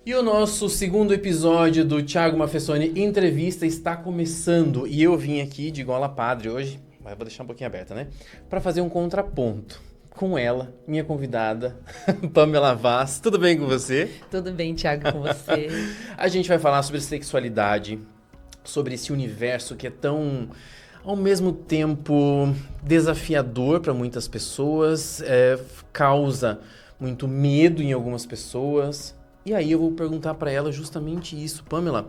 E o nosso segundo episódio do Thiago Maffesoni Entrevista está começando. E eu vim aqui de gola padre hoje, mas vou deixar um pouquinho aberta, né? Para fazer um contraponto com ela, minha convidada, Pamela Vaz. Tudo bem com você? Tudo bem, Thiago, com você? A gente vai falar sobre sexualidade, sobre esse universo que é tão, ao mesmo tempo, desafiador para muitas pessoas, causa muito medo em algumas pessoas. E aí eu vou perguntar para ela justamente isso. Pamela,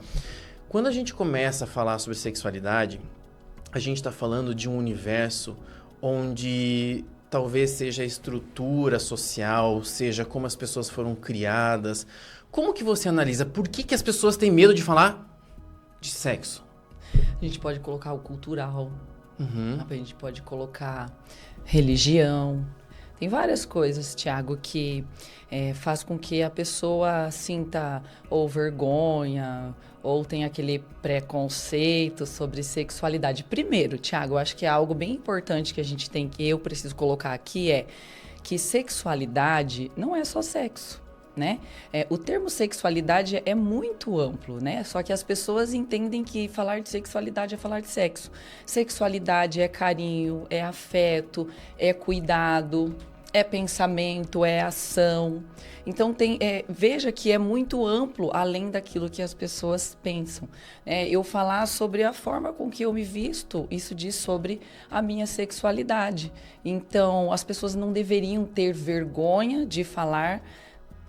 quando a gente começa a falar sobre sexualidade, a gente está falando de um universo onde talvez seja a estrutura social, seja como as pessoas foram criadas. Como que você analisa? Por que as pessoas têm medo de falar de sexo? A gente pode colocar o cultural, a gente pode colocar religião. Tem várias coisas, Thiago, que faz com que a pessoa sinta ou vergonha ou tenha aquele preconceito sobre sexualidade. Primeiro, Thiago, eu acho que é algo bem importante que a gente tem, que eu preciso colocar aqui, é que sexualidade não é só sexo. Né? O termo sexualidade é muito amplo, né? Só que as pessoas entendem que falar de sexualidade é falar de sexo. Sexualidade é carinho, é afeto, é cuidado, é pensamento, é ação. Então, veja que é muito amplo além daquilo que as pessoas pensam. Eu falar sobre a forma com que eu me visto, isso diz sobre a minha sexualidade. Então, as pessoas não deveriam ter vergonha de falar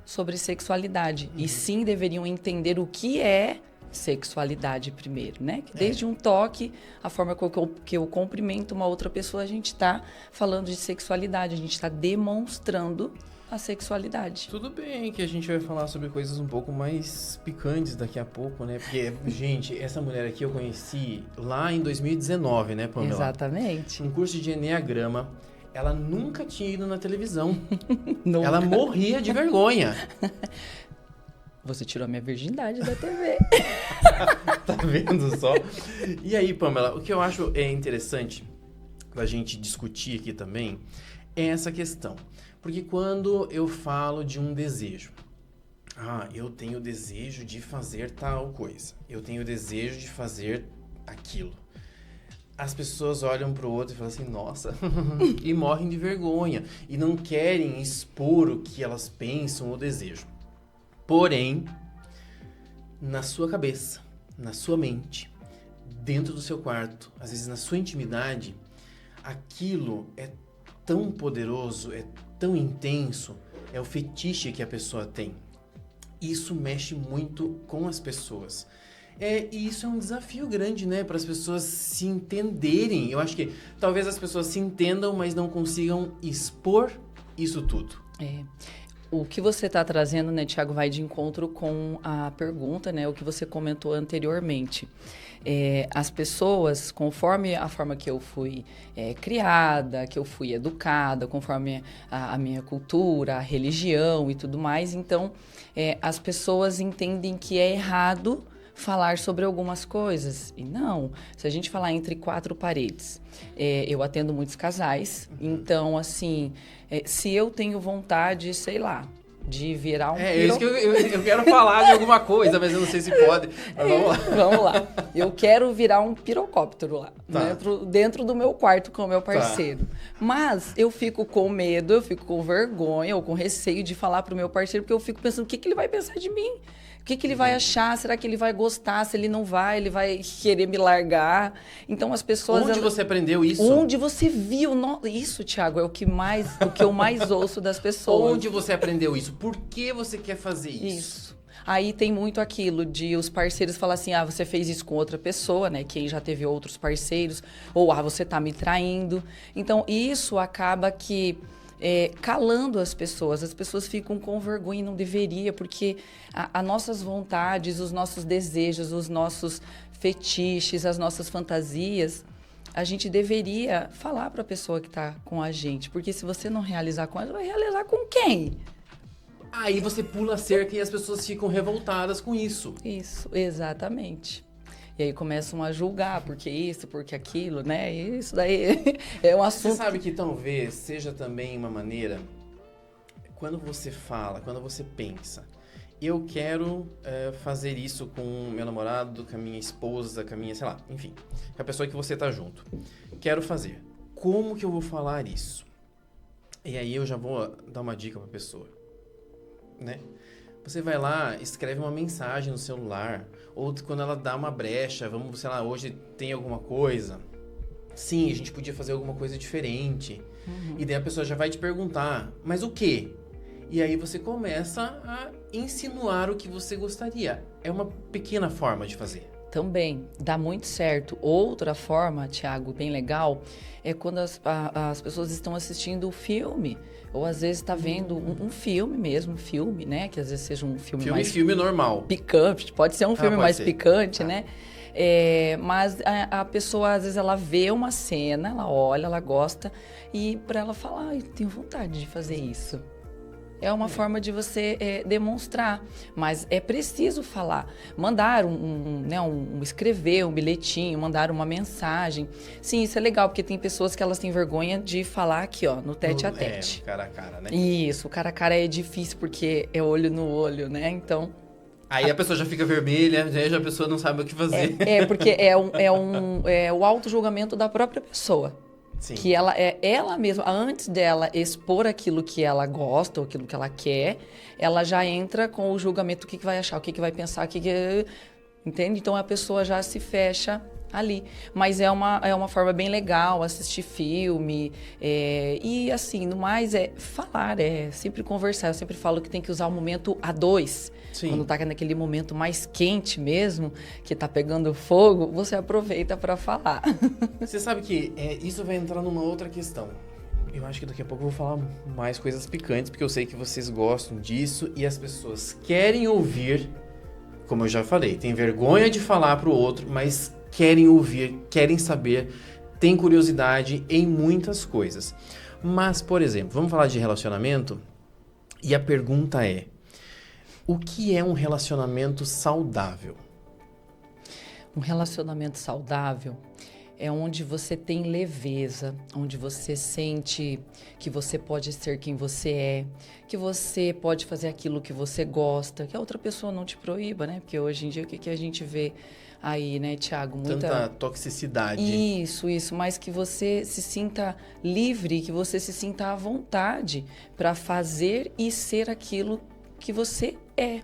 sobre sexualidade. E sim deveriam entender o que é sexualidade primeiro, né? Desde um toque, a forma que eu cumprimento uma outra pessoa, a gente está falando de sexualidade, a gente está demonstrando a sexualidade. Tudo bem que a gente vai falar sobre coisas um pouco mais picantes daqui a pouco, né? Porque, gente, essa mulher aqui eu conheci lá em 2019, né, Pamela? Exatamente. Um curso de Enneagrama. Ela nunca tinha ido na televisão. Nunca. Ela morria de vergonha. Você tirou a minha virgindade da TV. Tá vendo só? E aí, Pamela, o que eu acho interessante da gente discutir aqui também é essa questão. Porque quando eu falo de um desejo, eu tenho desejo de fazer tal coisa, eu tenho desejo de fazer aquilo. As pessoas olham pro outro e falam assim, nossa, e morrem de vergonha. E não querem expor o que elas pensam ou desejam. Porém, na sua cabeça, na sua mente, dentro do seu quarto, às vezes na sua intimidade, aquilo é tão poderoso, é tão intenso, é o fetiche que a pessoa tem. Isso mexe muito com as pessoas. E isso é um desafio grande, né? Para as pessoas se entenderem. Eu acho que talvez as pessoas se entendam, mas não consigam expor isso tudo. O que você está trazendo, né, Thiago, vai de encontro com a pergunta, né? O que você comentou anteriormente. As pessoas, conforme a forma que eu fui criada, que eu fui educada, conforme a minha cultura, a religião e tudo mais, então as pessoas entendem que é errado falar sobre algumas coisas. E não, se a gente falar entre quatro paredes, eu atendo muitos casais, então, assim, se eu tenho vontade, sei lá, de virar um isso que eu quero falar de alguma coisa, mas eu não sei se pode. Mas vamos lá. Vamos lá. Eu quero virar um pirocóptero lá, Tá. dentro do meu quarto com o meu parceiro. Tá. Mas eu fico com medo, eu fico com vergonha ou com receio de falar pro meu parceiro, porque eu fico pensando, o que ele vai pensar de mim? O que ele vai achar? Será que ele vai gostar? Se ele não vai, ele vai querer me largar. Então as pessoas... Onde você aprendeu isso? Onde você viu? Isso, Thiago, é o que eu mais ouço das pessoas. Onde você aprendeu isso? Por que você quer fazer isso? Aí tem muito aquilo de os parceiros falar assim, você fez isso com outra pessoa, né? Quem já teve outros parceiros. Ou, você tá me traindo. Então, isso acaba que... calando as pessoas ficam com vergonha e não deveria, porque as nossas vontades, os nossos desejos, os nossos fetiches, as nossas fantasias, a gente deveria falar para a pessoa que está com a gente, porque se você não realizar com ela, vai realizar com quem? Aí você pula a cerca e as pessoas ficam revoltadas com isso. Isso, exatamente. E aí começam a julgar, porque isso, porque aquilo, né? Isso daí é um assunto... Você sabe que talvez seja também uma maneira, quando você fala, quando você pensa eu quero fazer isso com meu namorado, com a minha esposa, com a minha, sei lá, enfim, com a pessoa que você tá junto. Quero fazer. Como que eu vou falar isso? E aí eu já vou dar uma dica pra pessoa, né? Você vai lá, escreve uma mensagem no celular, ou quando ela dá uma brecha, vamos, sei lá, hoje tem alguma coisa. Sim, a gente podia fazer alguma coisa diferente. E daí a pessoa já vai te perguntar, mas o quê? E aí você começa a insinuar o que você gostaria. É uma pequena forma de fazer. Também dá muito certo. Outra forma, Thiago, bem legal, é quando as pessoas estão assistindo o filme. Ou às vezes está vendo um filme mesmo, né? Que às vezes seja um filme mais... Filme normal. Picante, pode ser um filme pode mais ser. picante, né? Mas a pessoa, às vezes, ela vê uma cena, ela olha, ela gosta, e para ela falar, eu tenho vontade de fazer isso. É uma forma de você demonstrar, mas é preciso falar. Mandar escrever um bilhetinho, mandar uma mensagem. Sim, isso é legal, porque tem pessoas que elas têm vergonha de falar aqui, ó, no tete a tete. Cara a cara, né? Isso, o cara a cara é difícil, porque é olho no olho, né? Então... Aí a pessoa já fica vermelha, já a pessoa não sabe o que fazer. Porque é o auto-julgamento da própria pessoa. Sim. Que ela mesma, antes dela expor aquilo que ela gosta ou aquilo que ela quer, ela já entra com o julgamento, o que vai achar, o que vai pensar, entende? Então a pessoa já se fecha ali. Mas é uma forma bem legal assistir filme. E assim, no mais é falar, sempre conversar. Eu sempre falo que tem que usar o momento a dois. Sim. Quando tá naquele momento mais quente mesmo, que tá pegando fogo, você aproveita para falar. Você sabe que isso vai entrar numa outra questão. Eu acho que daqui a pouco eu vou falar mais coisas picantes, porque eu sei que vocês gostam disso e as pessoas querem ouvir, como eu já falei, tem vergonha de falar pro outro, mas querem ouvir, querem saber, têm curiosidade em muitas coisas. Mas, por exemplo, vamos falar de relacionamento e a pergunta é: o que é um relacionamento saudável? Um relacionamento saudável é onde você tem leveza, onde você sente que você pode ser quem você é, que você pode fazer aquilo que você gosta, que a outra pessoa não te proíba, né? Porque hoje em dia o que a gente vê aí, né, Thiago? Tanta toxicidade. Isso, mas que você se sinta livre, que você se sinta à vontade para fazer e ser aquilo que você é,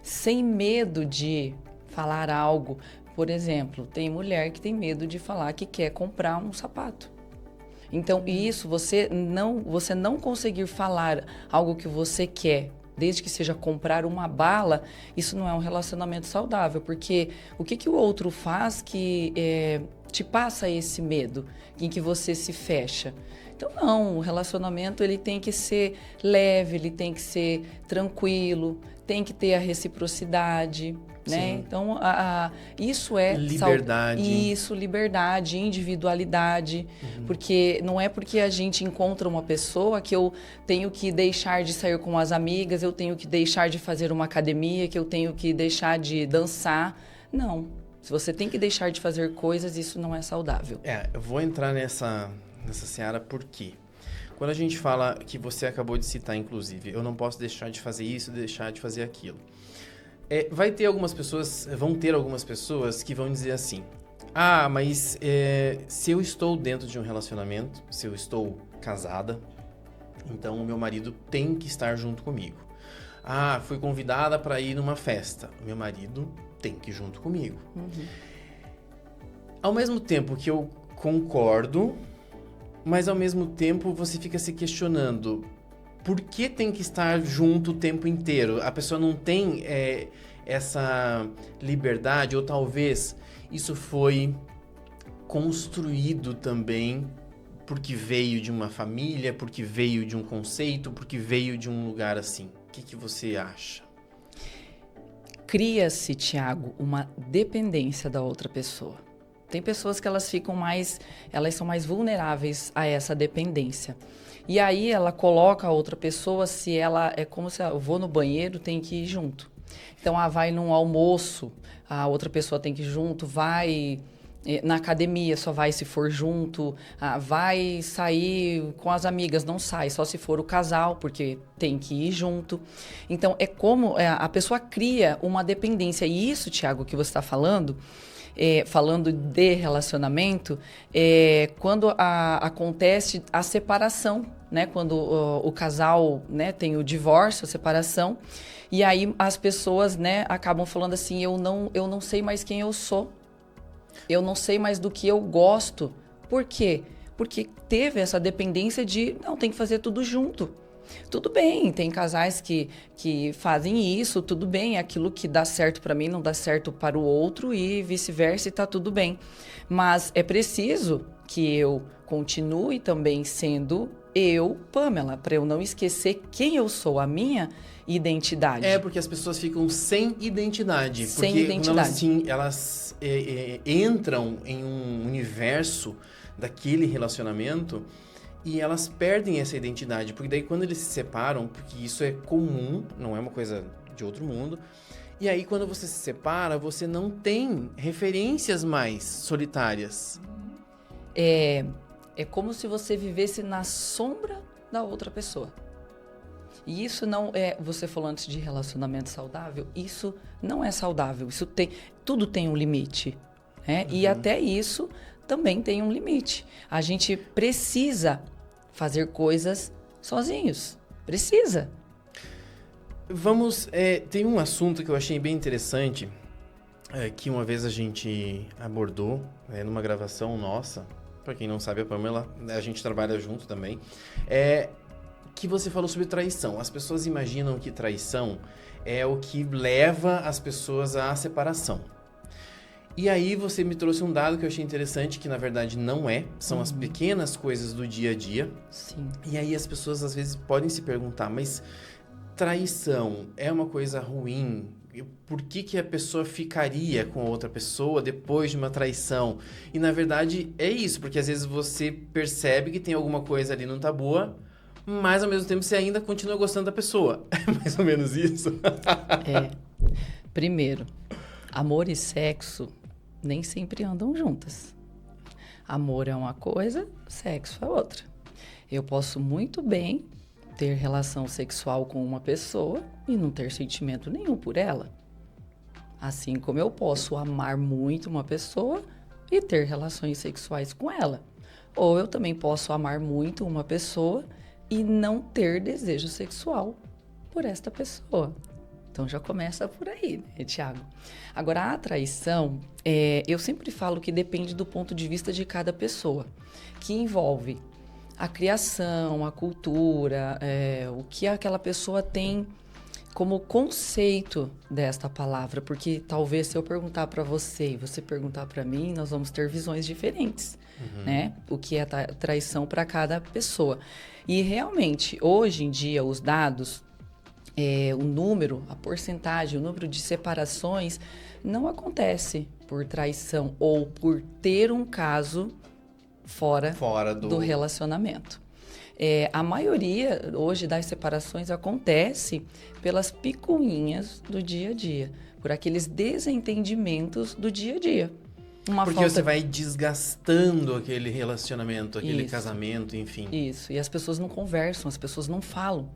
sem medo de falar algo. Por exemplo, tem mulher que tem medo de falar que quer comprar um sapato. Então, isso, você não conseguir falar algo que você quer, desde que seja comprar uma bala, isso não é um relacionamento saudável, porque o que o outro faz que te passa esse medo, em que você se fecha? Então, não, o relacionamento ele tem que ser leve, ele tem que ser tranquilo, tem que ter a reciprocidade, né? Então, isso é... liberdade. Isso, liberdade, individualidade. Porque não é porque a gente encontra uma pessoa que eu tenho que deixar de sair com as amigas, eu tenho que deixar de fazer uma academia, que eu tenho que deixar de dançar. Não. Se você tem que deixar de fazer coisas, isso não é saudável. Eu vou entrar nessa seara por quê? Quando a gente fala, que você acabou de citar, inclusive, eu não posso deixar de fazer isso, deixar de fazer aquilo. Vão ter algumas pessoas que vão dizer assim: mas se eu estou dentro de um relacionamento, se eu estou casada, então o meu marido tem que estar junto comigo. Fui convidada para ir numa festa, o meu marido tem que ir junto comigo. Ao mesmo tempo que eu concordo, mas ao mesmo tempo você fica se questionando: por que tem que estar junto o tempo inteiro? A pessoa não tem essa liberdade, ou talvez isso foi construído também porque veio de uma família, porque veio de um conceito, porque veio de um lugar assim. O que você acha? Cria-se, Thiago, uma dependência da outra pessoa. Tem pessoas que elas são mais vulneráveis a essa dependência. E aí ela coloca a outra pessoa, se ela é como se eu vou no banheiro, tem que ir junto. Então, vai num almoço, a outra pessoa tem que ir junto, vai Na academia só vai se for junto, vai sair com as amigas, não sai, só se for o casal, porque tem que ir junto. Então, é como a pessoa cria uma dependência. E isso, Thiago, que você está falando, falando de relacionamento, quando acontece a separação, né? Quando o casal, né, tem o divórcio, a separação, e aí as pessoas, né, acabam falando assim, eu não sei mais quem eu sou. Eu não sei mais do que eu gosto. Por quê? Porque teve essa dependência de, não, tem que fazer tudo junto. Tudo bem, tem casais que fazem isso, tudo bem, aquilo que dá certo para mim não dá certo para o outro e vice-versa, e tá tudo bem. Mas é preciso que eu continue também sendo eu, Pamela, para eu não esquecer quem eu sou, a minha identidade. Porque as pessoas ficam sem identidade. Sem porque identidade. elas entram em um universo daquele relacionamento e elas perdem essa identidade. Porque daí quando eles se separam, porque isso é comum, não é uma coisa de outro mundo, e aí quando você se separa, você não tem referências mais solitárias. É como se você vivesse na sombra da outra pessoa. E isso não é, você falou antes de relacionamento saudável, isso não é saudável, tudo tem um limite, né? E até isso também tem um limite. A gente precisa fazer coisas sozinhos, precisa. Tem um assunto que eu achei bem interessante, que uma vez a gente abordou, numa gravação nossa, para quem não sabe, a Pamela, a gente trabalha junto também, que você falou sobre traição. As pessoas imaginam que traição é o que leva as pessoas à separação. E aí você me trouxe um dado que eu achei interessante, que na verdade não é. São as pequenas coisas do dia a dia. Sim. E aí as pessoas às vezes podem se perguntar, mas traição é uma coisa ruim? Por que a pessoa ficaria com outra pessoa depois de uma traição? E na verdade é isso, porque às vezes você percebe que tem alguma coisa ali não tá boa, mas ao mesmo tempo você ainda continua gostando da pessoa. É mais ou menos isso. Primeiro, amor e sexo nem sempre andam juntas. Amor é uma coisa, sexo é outra. Eu posso muito bem ter relação sexual com uma pessoa e não ter sentimento nenhum por ela. Assim como eu posso amar muito uma pessoa e ter relações sexuais com ela. Ou eu também posso amar muito uma pessoa e não ter desejo sexual por esta pessoa. Então já começa por aí, né, Thiago? Agora, a traição, eu sempre falo que depende do ponto de vista de cada pessoa, que envolve a criação, a cultura, o que aquela pessoa tem como conceito desta palavra, porque talvez se eu perguntar para você e você perguntar para mim, nós vamos ter visões diferentes, né? O que é traição para cada pessoa. E realmente, hoje em dia, os dados, o número, a porcentagem, o número de separações não acontece por traição ou por ter um caso fora do relacionamento. A maioria hoje das separações acontece pelas picuinhas do dia a dia, por aqueles desentendimentos do dia a dia. Porque você vai desgastando aquele relacionamento, aquele Isso. casamento, enfim. Isso, e as pessoas não conversam, as pessoas não falam.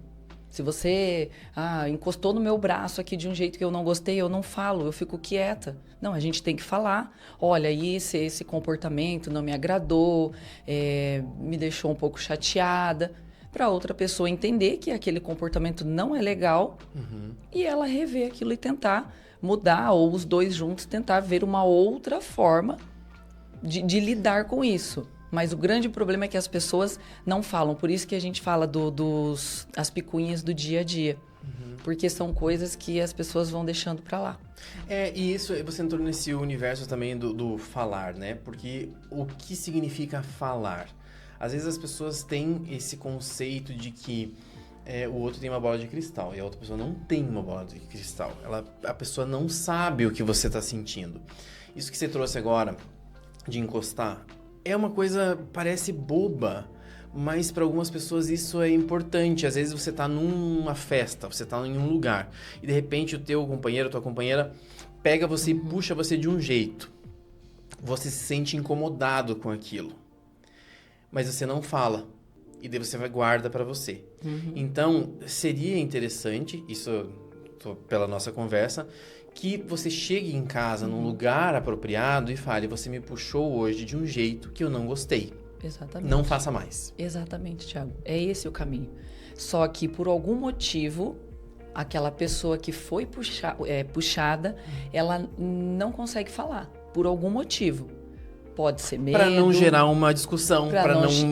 Se você encostou no meu braço aqui de um jeito que eu não gostei, eu não falo, eu fico quieta. Não, a gente tem que falar. Olha, esse comportamento não me agradou, me deixou um pouco chateada. Para outra pessoa entender que aquele comportamento não é legal e ela rever aquilo e tentar mudar, ou os dois juntos tentar ver uma outra forma de lidar com isso. Mas o grande problema é que as pessoas não falam. Por isso que a gente fala as picuinhas do dia a dia. Porque são coisas que as pessoas vão deixando para lá. E isso, você entrou nesse universo também do falar, né? Porque o que significa falar? Às vezes as pessoas têm esse conceito de que o outro tem uma bola de cristal e a outra pessoa não tem uma bola de cristal. A pessoa não sabe o que você está sentindo. Isso que você trouxe agora, de encostar, é uma coisa, parece boba, mas para algumas pessoas isso é importante. Às vezes você está numa festa, você está em um lugar e de repente o teu companheiro, tua companheira pega você e puxa você de um jeito. você se sente incomodado com aquilo, mas você não fala. E daí você guarda para você. Então, seria interessante, isso pela nossa conversa, que você chegue em casa num lugar apropriado e fale, você me puxou hoje de um jeito que eu não gostei. Exatamente. Não faça mais. Exatamente, Thiago. É esse o caminho. Só que por algum motivo, aquela pessoa que foi puxada, ela não consegue falar. Por algum motivo. Pode ser medo. Para não gerar uma discussão.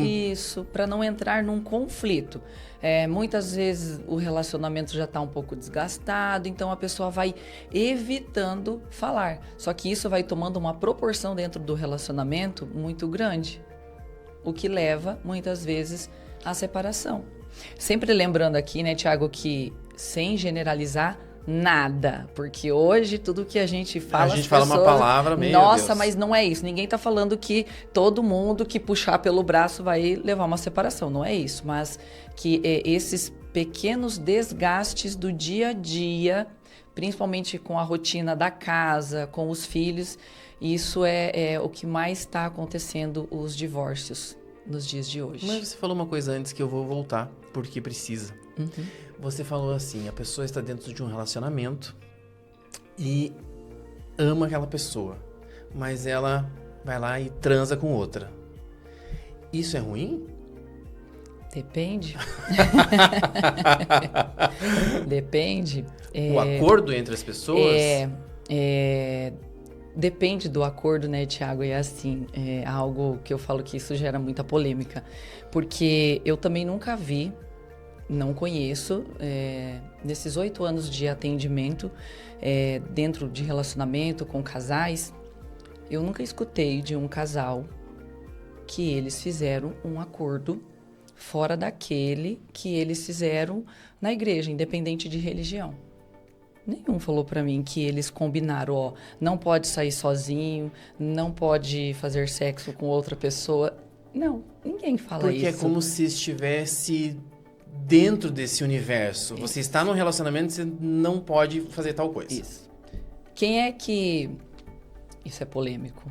Isso, para não entrar num conflito. Muitas vezes o relacionamento já está um pouco desgastado, então a pessoa vai evitando falar. Só que isso vai tomando uma proporção dentro do relacionamento muito grande, o que leva, muitas vezes, à separação. Sempre lembrando aqui, né, Thiago, que sem generalizar nada, porque hoje tudo que a gente fala, a gente fala uma palavra meio, nossa, Deus. Mas não é isso. Ninguém tá falando que todo mundo que puxar pelo braço vai levar uma separação, não é isso, mas que esses pequenos desgastes do dia a dia, principalmente com a rotina da casa, com os filhos, isso é o que mais está acontecendo, os divórcios nos dias de hoje. Mas você falou uma coisa antes que eu vou voltar, porque precisa. Você falou assim, a pessoa está dentro de um relacionamento e ama aquela pessoa, mas ela vai lá e transa com outra. Isso é ruim? Depende. Depende. O acordo entre as pessoas? Depende do acordo, né, Thiago? É assim, é algo que eu falo que isso gera muita polêmica. Porque eu também nunca vi, não conheço, nesses 8 anos de atendimento, dentro de relacionamento com casais, eu nunca escutei de um casal que eles fizeram um acordo fora daquele que eles fizeram na igreja, independente de religião. Nenhum falou pra mim que eles combinaram, não pode sair sozinho, não pode fazer sexo com outra pessoa. Não, ninguém fala isso. Porque é como se estivesse dentro desse universo. Isso. Você está num relacionamento, você não pode fazer tal coisa. Isso. Quem é que... Isso é polêmico.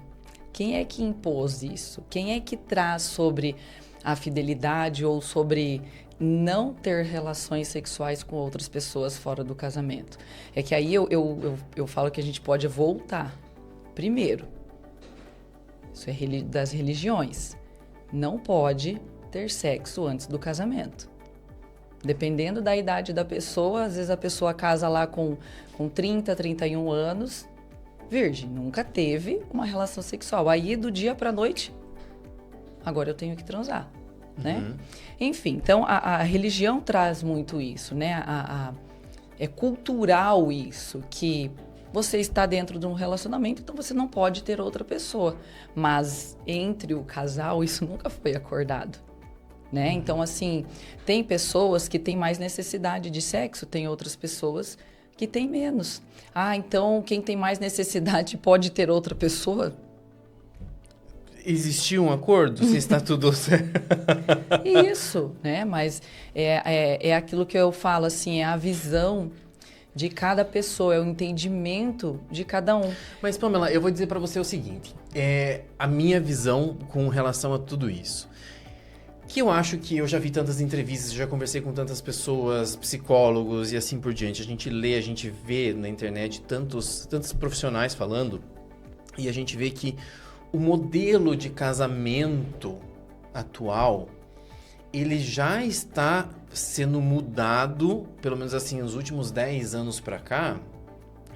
Quem é que impôs isso? Quem é que traz sobre a fidelidade ou sobre não ter relações sexuais com outras pessoas fora do casamento? É que aí eu falo que a gente pode voltar. Primeiro, isso é das religiões. Não pode ter sexo antes do casamento. Dependendo da idade da pessoa, às vezes a pessoa casa lá com 30, 31 anos, virgem, nunca teve uma relação sexual. Aí do dia pra noite, agora eu tenho que transar. Né? Enfim, então a religião traz muito isso, né? É cultural isso, que você está dentro de um relacionamento, então você não pode ter outra pessoa. Mas entre o casal, isso nunca foi acordado, né? Então, assim, tem pessoas que têm mais necessidade de sexo, tem outras pessoas que têm menos. Então quem tem mais necessidade pode ter outra pessoa? Existiu um acordo? Se está tudo certo. Isso, né? Mas é aquilo que eu falo, assim, é a visão de cada pessoa, é o entendimento de cada um. Mas, Pamela, eu vou dizer para você o seguinte, a minha visão com relação a tudo isso. Que eu acho que eu já vi tantas entrevistas, já conversei com tantas pessoas, psicólogos e assim por diante. A gente lê, a gente vê na internet tantos profissionais falando e a gente vê que o modelo de casamento atual, ele já está sendo mudado, pelo menos assim, nos últimos 10 anos para cá,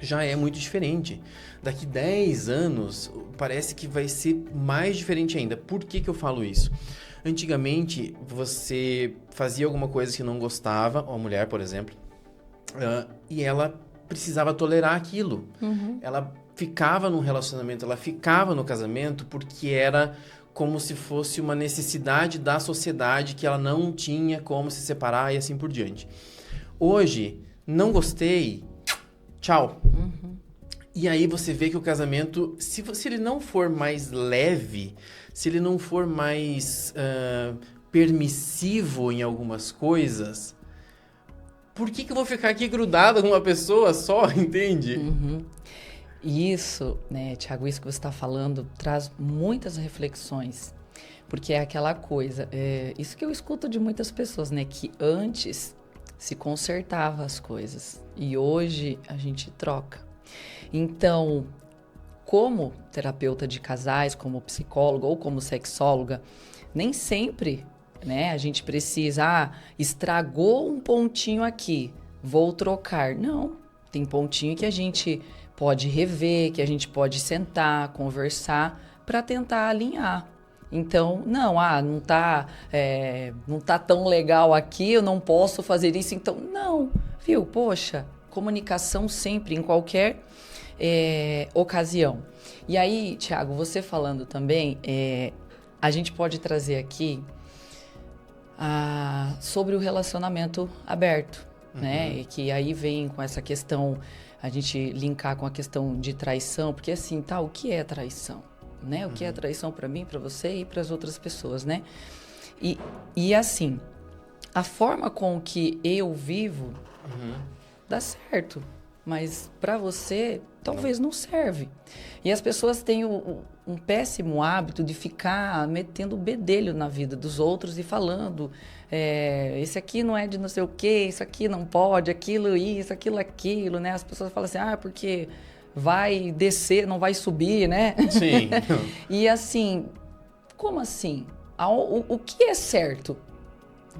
já é muito diferente. Daqui 10 anos, parece que vai ser mais diferente ainda. Por que eu falo isso? Antigamente, você fazia alguma coisa que não gostava, a mulher, por exemplo, e ela precisava tolerar aquilo. Ela ficava num relacionamento, ela ficava no casamento porque era como se fosse uma necessidade da sociedade que ela não tinha como se separar e assim por diante. Hoje, não gostei, tchau. E aí você vê que o casamento, se ele não for mais leve, se ele não for mais permissivo em algumas coisas, por que eu vou ficar aqui grudado com uma pessoa só, entende? E isso, né, Tiago, isso que você está falando traz muitas reflexões. Porque é aquela coisa, isso que eu escuto de muitas pessoas, né? Que antes se consertava as coisas e hoje a gente troca. Então, como terapeuta de casais, como psicóloga ou como sexóloga, nem sempre, né, a gente precisa, estragou um pontinho aqui, vou trocar. Não, tem pontinho que a gente pode rever, que a gente pode sentar, conversar para tentar alinhar. Então, não tá tão legal aqui, eu não posso fazer isso. Então, não, viu? Poxa, comunicação sempre, em qualquer ocasião. E aí, Tiago, você falando também, a gente pode trazer aqui sobre o relacionamento aberto, né? E que aí vem com essa questão, a gente linkar com a questão de traição, porque assim, o que é traição? Né? O que é traição para mim, para você e para as outras pessoas, né? E assim, a forma com que eu vivo dá certo, mas para você talvez não serve. E as pessoas têm um péssimo hábito de ficar metendo bedelho na vida dos outros e falando, esse aqui não é de não sei o quê, isso aqui não pode, aquilo isso, aquilo, né? As pessoas falam assim, porque vai descer, não vai subir, né? Sim. E assim, como assim? O que é certo?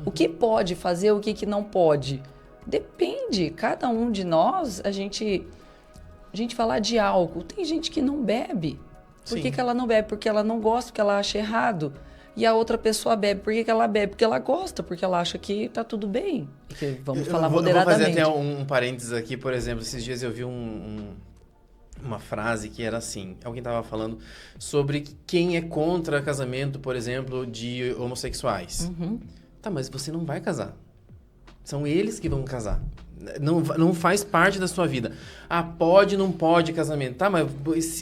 O que pode fazer, o que não pode? Depende. Cada um de nós, a gente falar de álcool. Tem gente que não bebe. Por que ela não bebe? Porque ela não gosta, porque ela acha errado. E a outra pessoa bebe. Por que ela bebe? Porque ela gosta, porque ela acha que tá tudo bem. Porque, vamos falar moderadamente. Eu vou fazer até um parênteses aqui, por exemplo. Esses dias eu vi uma frase que era assim, alguém estava falando sobre quem é contra casamento, por exemplo, de homossexuais. Tá, mas você não vai casar. São eles que vão casar. Não faz parte da sua vida. Pode, não pode casamento. Tá, mas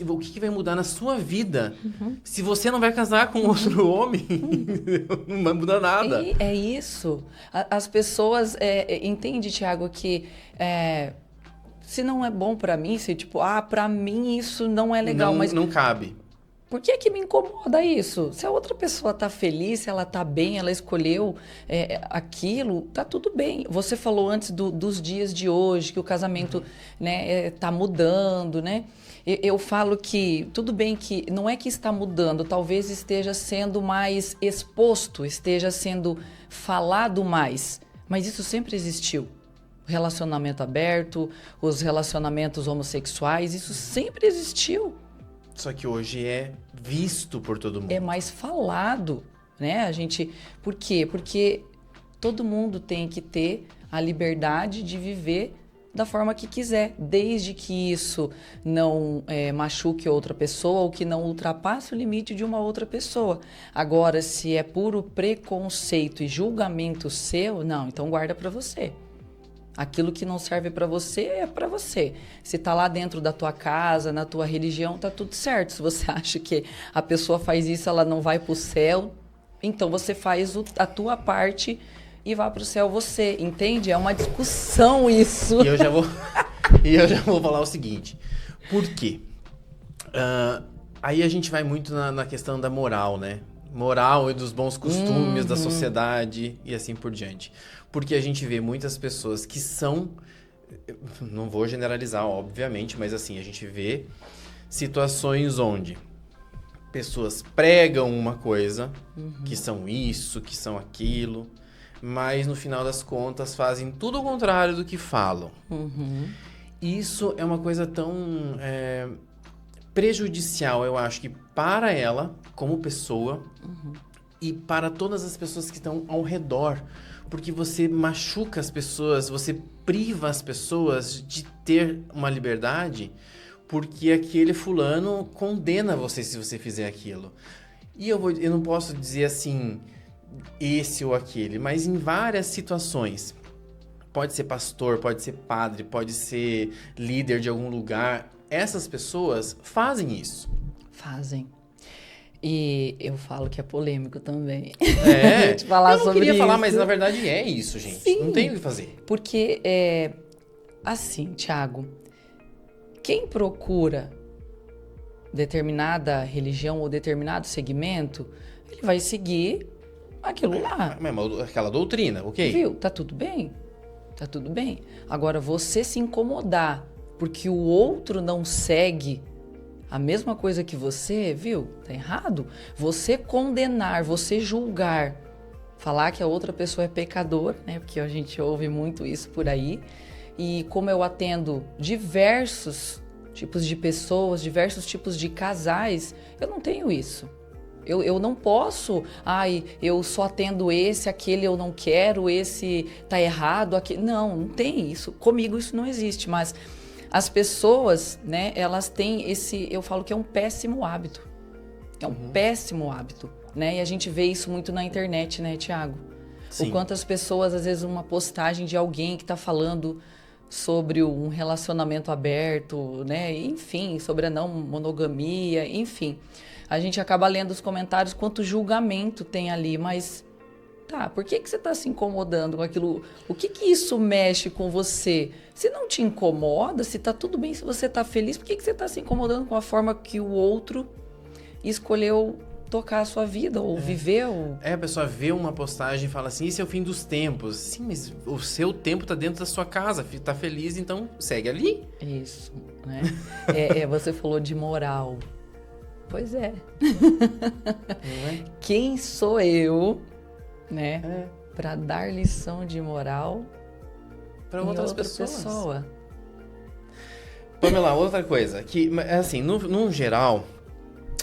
o que vai mudar na sua vida? Se você não vai casar com outro homem, não vai mudar nada. É isso. As pessoas entendem, Tiago, que se não é bom pra mim, se tipo, pra mim isso não é legal, mas não cabe. Por que me incomoda isso? Se a outra pessoa tá feliz, se ela tá bem, ela escolheu aquilo, tá tudo bem. Você falou antes dos dias de hoje, que o casamento, né, tá mudando, né? Eu falo que tudo bem que não é que está mudando, talvez esteja sendo mais exposto, esteja sendo falado mais, mas isso sempre existiu. Relacionamento aberto, os relacionamentos homossexuais, isso sempre existiu. Só que hoje é visto por todo mundo. É mais falado, né? Por quê? Porque todo mundo tem que ter a liberdade de viver da forma que quiser, desde que isso não machuque outra pessoa ou que não ultrapasse o limite de uma outra pessoa. Agora, se é puro preconceito e julgamento seu, não, então guarda para você. Aquilo que não serve para você é para você. Se tá lá dentro da tua casa, na tua religião, tá tudo certo. Se você acha que a pessoa faz isso, ela não vai pro céu, então você faz a tua parte e vá pro céu você, entende? É uma discussão isso. E eu já vou falar o seguinte. Por quê? Aí a gente vai muito na questão da moral, né? Moral e dos bons costumes da sociedade e assim por diante. Porque a gente vê muitas pessoas que são... Não vou generalizar, obviamente, mas assim, a gente vê situações onde pessoas pregam uma coisa, que são isso, que são aquilo, mas no final das contas fazem tudo o contrário do que falam. Isso é uma coisa tão prejudicial, eu acho, que para ela, como pessoa, e para todas as pessoas que estão ao redor. Porque você machuca as pessoas, você priva as pessoas de ter uma liberdade, porque aquele fulano condena você se você fizer aquilo. E eu não posso dizer assim, esse ou aquele, mas em várias situações. Pode ser pastor, pode ser padre, pode ser líder de algum lugar. Essas pessoas fazem isso. Fazem. E eu falo que é polêmico também. Eu não queria falar, mas na verdade é isso, gente. Sim, não tem o que fazer. Porque, assim, Thiago, quem procura determinada religião ou determinado segmento, ele vai seguir aquilo lá. Aquela doutrina, ok? Viu? Tá tudo bem. Tá tudo bem. Agora, você se incomodar porque o outro não segue a mesma coisa que você, viu? Tá errado. Você condenar, você julgar, falar que a outra pessoa é pecador, né? Porque a gente ouve muito isso por aí. E como eu atendo diversos tipos de pessoas, diversos tipos de casais, eu não tenho isso. Eu não posso, eu só atendo esse, aquele eu não quero, esse tá errado, aquele... Não tem isso. Comigo isso não existe, mas as pessoas, né, elas têm eu falo que é um péssimo hábito. É um péssimo hábito, né? E a gente vê isso muito na internet, né, Tiago? Sim. O quanto as pessoas, às vezes, uma postagem de alguém que tá falando sobre um relacionamento aberto, né? Enfim, sobre a não monogamia, enfim. A gente acaba lendo os comentários, quanto julgamento tem ali, mas tá, por que você está se incomodando com aquilo? O que isso mexe com você? Se não te incomoda, se tá tudo bem, se você tá feliz, por que você está se incomodando com a forma que o outro escolheu tocar a sua vida ou viveu? A pessoa vê uma postagem e fala assim, isso é o fim dos tempos. Sim, mas o seu tempo tá dentro da sua casa, tá feliz, então segue ali. Isso, né? Você falou de moral. Pois é. Quem sou eu, né, para dar lição de moral para outras pessoas? Pessoa. Pamela, outra coisa, que assim, no geral,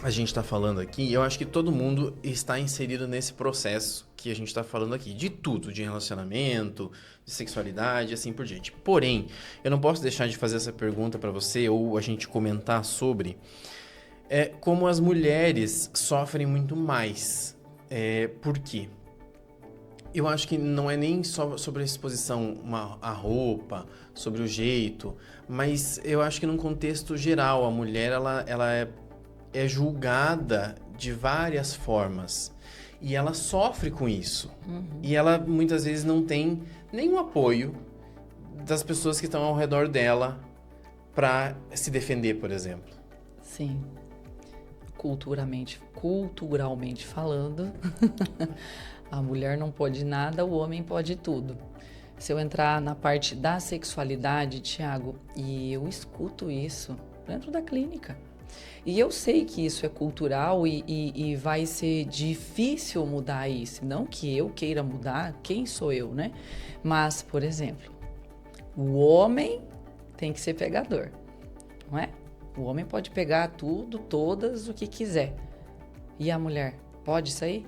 a gente tá falando aqui, eu acho que todo mundo está inserido nesse processo que a gente tá falando aqui, de tudo, de relacionamento, de sexualidade, assim por diante. Porém, eu não posso deixar de fazer essa pergunta para você, ou a gente comentar sobre... como as mulheres sofrem muito mais. Por quê? Eu acho que não é nem só sobre a exposição, a roupa, sobre o jeito, mas eu acho que num contexto geral, a mulher ela é julgada de várias formas. E ela sofre com isso. E ela muitas vezes não tem nenhum apoio das pessoas que estão ao redor dela para se defender, por exemplo. Sim. Culturalmente falando, a mulher não pode nada, o homem pode tudo. Se eu entrar na parte da sexualidade, Tiago, e eu escuto isso dentro da clínica, e eu sei que isso é cultural e vai ser difícil mudar isso, não que eu queira mudar, quem sou eu, né? Mas, por exemplo, o homem tem que ser pegador, não é? O homem pode pegar tudo, todas, o que quiser. E a mulher pode sair?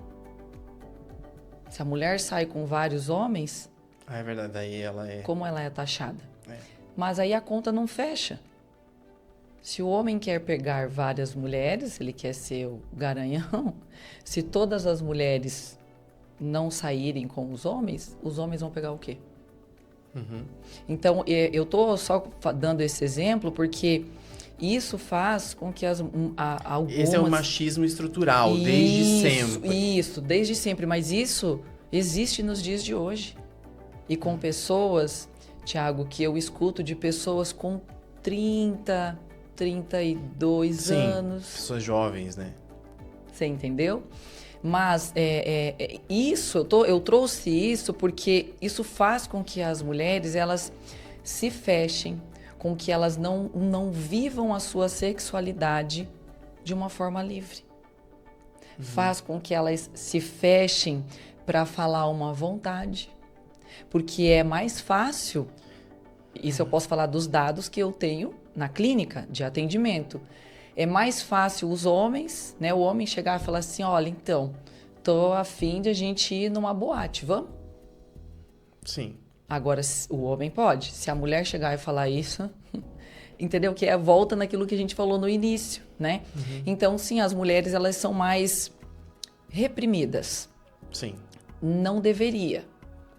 Se a mulher sai com vários homens... É verdade, aí ela é... Como ela é taxada? Mas aí a conta não fecha. Se o homem quer pegar várias mulheres, ele quer ser o garanhão, se todas as mulheres não saírem com os homens vão pegar o quê? Então, eu tô só dando esse exemplo porque... Isso faz com que algumas... Esse é o machismo estrutural, desde sempre. Isso, desde sempre. Mas isso existe nos dias de hoje. E com pessoas, Tiago, que eu escuto de pessoas com 30, 32 anos. Pessoas jovens, né? Você entendeu? Mas isso, eu trouxe isso porque isso faz com que as mulheres, elas se fechem, com que elas não vivam a sua sexualidade de uma forma livre. Faz com que elas se fechem para falar uma vontade. Porque é mais fácil, isso eu posso falar dos dados que eu tenho na clínica de atendimento. É mais fácil os homens, né, o homem chegar e falar assim, olha, então, tô a fim de a gente ir numa boate, vamos? Sim. Agora, o homem pode. Se a mulher chegar e falar isso, entendeu? Que volta naquilo que a gente falou no início, né? Então, sim, as mulheres, elas são mais reprimidas. Sim. Não deveria.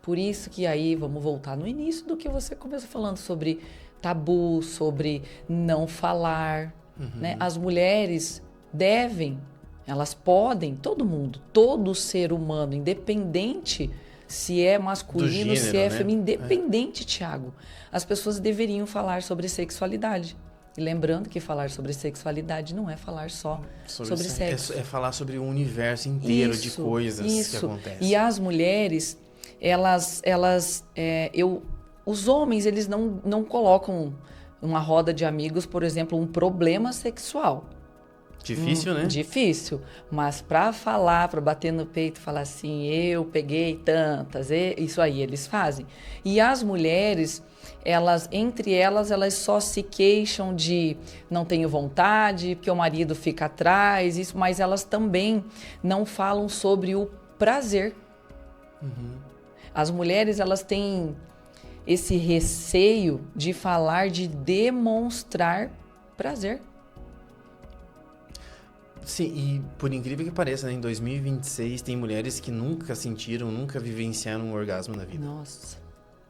Por isso que aí, vamos voltar no início do que você começou falando sobre tabu, sobre não falar, né? As mulheres devem, elas podem, todo mundo, todo ser humano, independente... Se é masculino, gênero, se é feminino, independente, Tiago. As pessoas deveriam falar sobre sexualidade. E lembrando que falar sobre sexualidade não é falar só sobre sexo. É falar sobre o universo inteiro de coisas que acontecem. E as mulheres, os homens, eles não colocam numa roda de amigos, por exemplo, um problema sexual. Difícil, né? Difícil. Mas para falar, para bater no peito, falar assim, eu peguei tantas, isso aí eles fazem. E as mulheres, entre elas só se queixam de não tenho vontade, porque o marido fica atrás, mas elas também não falam sobre o prazer. As mulheres, elas têm esse receio de falar, de demonstrar prazer. Sim, e por incrível que pareça, né, em 2026 tem mulheres que nunca sentiram, nunca vivenciaram um orgasmo na vida. Nossa,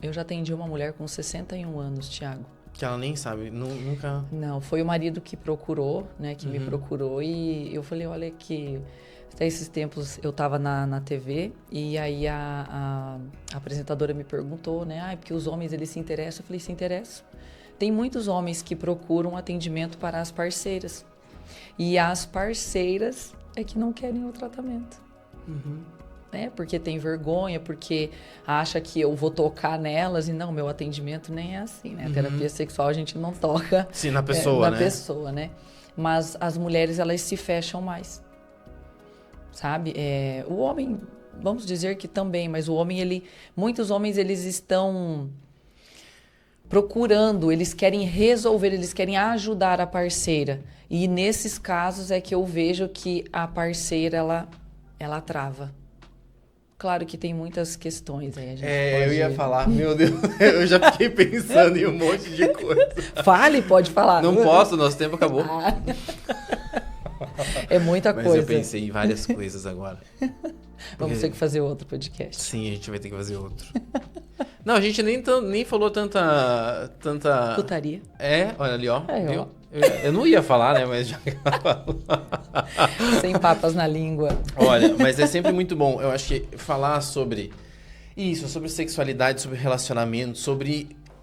eu já atendi uma mulher com 61 anos, Thiago. Que ela nem sabe, nunca... Não, foi o marido que procurou, né, que me procurou, e eu falei, olha que... Até esses tempos eu estava na TV e aí a apresentadora me perguntou, né, porque os homens eles se interessam. Eu falei, se interessam. Tem muitos homens que procuram atendimento para as parceiras. E as parceiras é que não querem o tratamento. Né? Porque tem vergonha, porque acha que eu vou tocar nelas. E não, meu atendimento nem é assim, né? A terapia sexual a gente não toca. Sim, na pessoa, né? Na pessoa, né? Mas as mulheres, elas se fecham mais. Sabe? O homem, vamos dizer que também, mas o homem, muitos homens, eles estão procurando, eles querem resolver, eles querem ajudar a parceira. E nesses casos é que eu vejo que a parceira, ela trava. Claro que tem muitas questões aí. Eu ia falar, meu Deus, eu já fiquei pensando em um monte de coisa. Fale, pode falar. Não posso, nosso tempo acabou. É muita coisa. Mas eu pensei em várias coisas agora. Vamos ter que fazer outro podcast. Sim, a gente vai ter que fazer outro. Não, a gente nem falou tanta... Putaria. Olha ali, ó. Viu? Ó. Eu não ia falar, né? Mas já... Sem papas na língua. Olha, mas é sempre muito bom. Eu acho que falar sobre isso, sobre sexualidade, sobre relacionamento,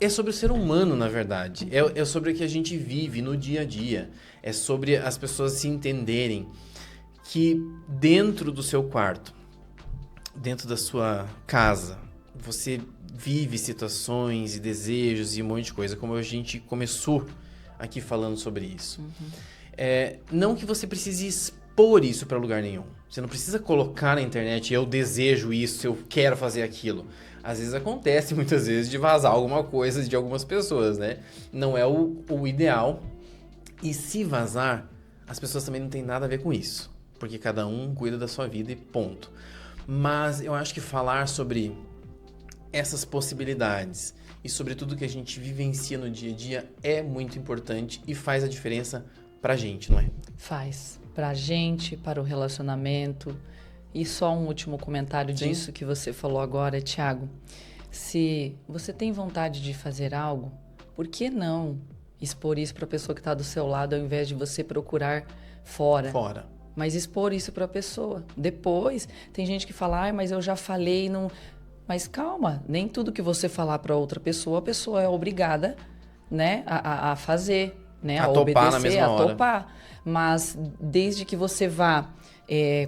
é sobre o ser humano, na verdade. É sobre o que a gente vive no dia a dia. É sobre as pessoas se entenderem que dentro do seu quarto, dentro da sua casa, você vive situações e desejos e um monte de coisa, como a gente começou aqui falando sobre isso. Não que você precise expor isso para lugar nenhum. Você não precisa colocar na internet, eu desejo isso, eu quero fazer aquilo. Às vezes acontece, muitas vezes, de vazar alguma coisa de algumas pessoas, né? Não é o ideal. E se vazar, as pessoas também não têm nada a ver com isso. Porque cada um cuida da sua vida e ponto. Mas eu acho que falar sobre essas possibilidades e sobre tudo que a gente vivencia no dia a dia é muito importante e faz a diferença pra gente, não é? Faz. Pra gente, para o relacionamento. E só um último comentário disso que você falou agora, Thiago. Se você tem vontade de fazer algo, por que não expor isso para a pessoa que está do seu lado, ao invés de você procurar fora? Mas expor isso para a pessoa. Depois, tem gente que fala, mas eu já falei, não... Mas calma, nem tudo que você falar para outra pessoa, a pessoa é obrigada, né, a fazer, né, a topar obedecer, na mesma hora. Topar. Mas desde que você vá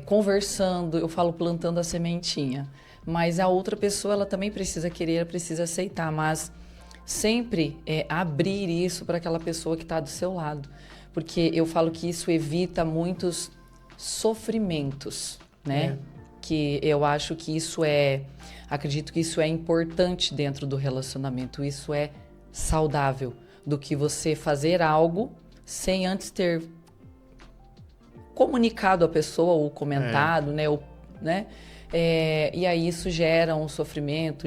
conversando, eu falo plantando a sementinha, mas a outra pessoa, ela também precisa querer, ela precisa aceitar, mas sempre abrir isso para aquela pessoa que está do seu lado, porque eu falo que isso evita muitos sofrimentos, né? Que eu acho que acredito que isso é importante dentro do relacionamento, isso é saudável, do que você fazer algo sem antes ter comunicado a pessoa ou comentado, né? E aí isso gera um sofrimento,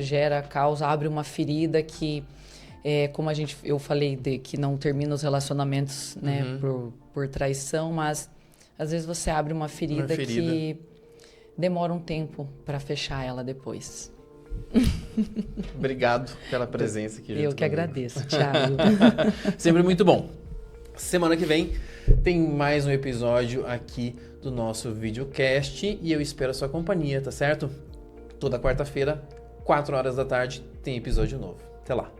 causa, abre uma ferida que, como eu falei, que não termina os relacionamentos, né, por traição, mas às vezes você abre uma ferida que demora um tempo para fechar ela depois. Obrigado pela presença aqui. Eu que agradeço, Thiago. Sempre muito bom. Semana que vem tem mais um episódio aqui do nosso videocast e eu espero a sua companhia, tá certo? Toda quarta-feira, 4 horas da tarde, tem episódio novo. Até lá.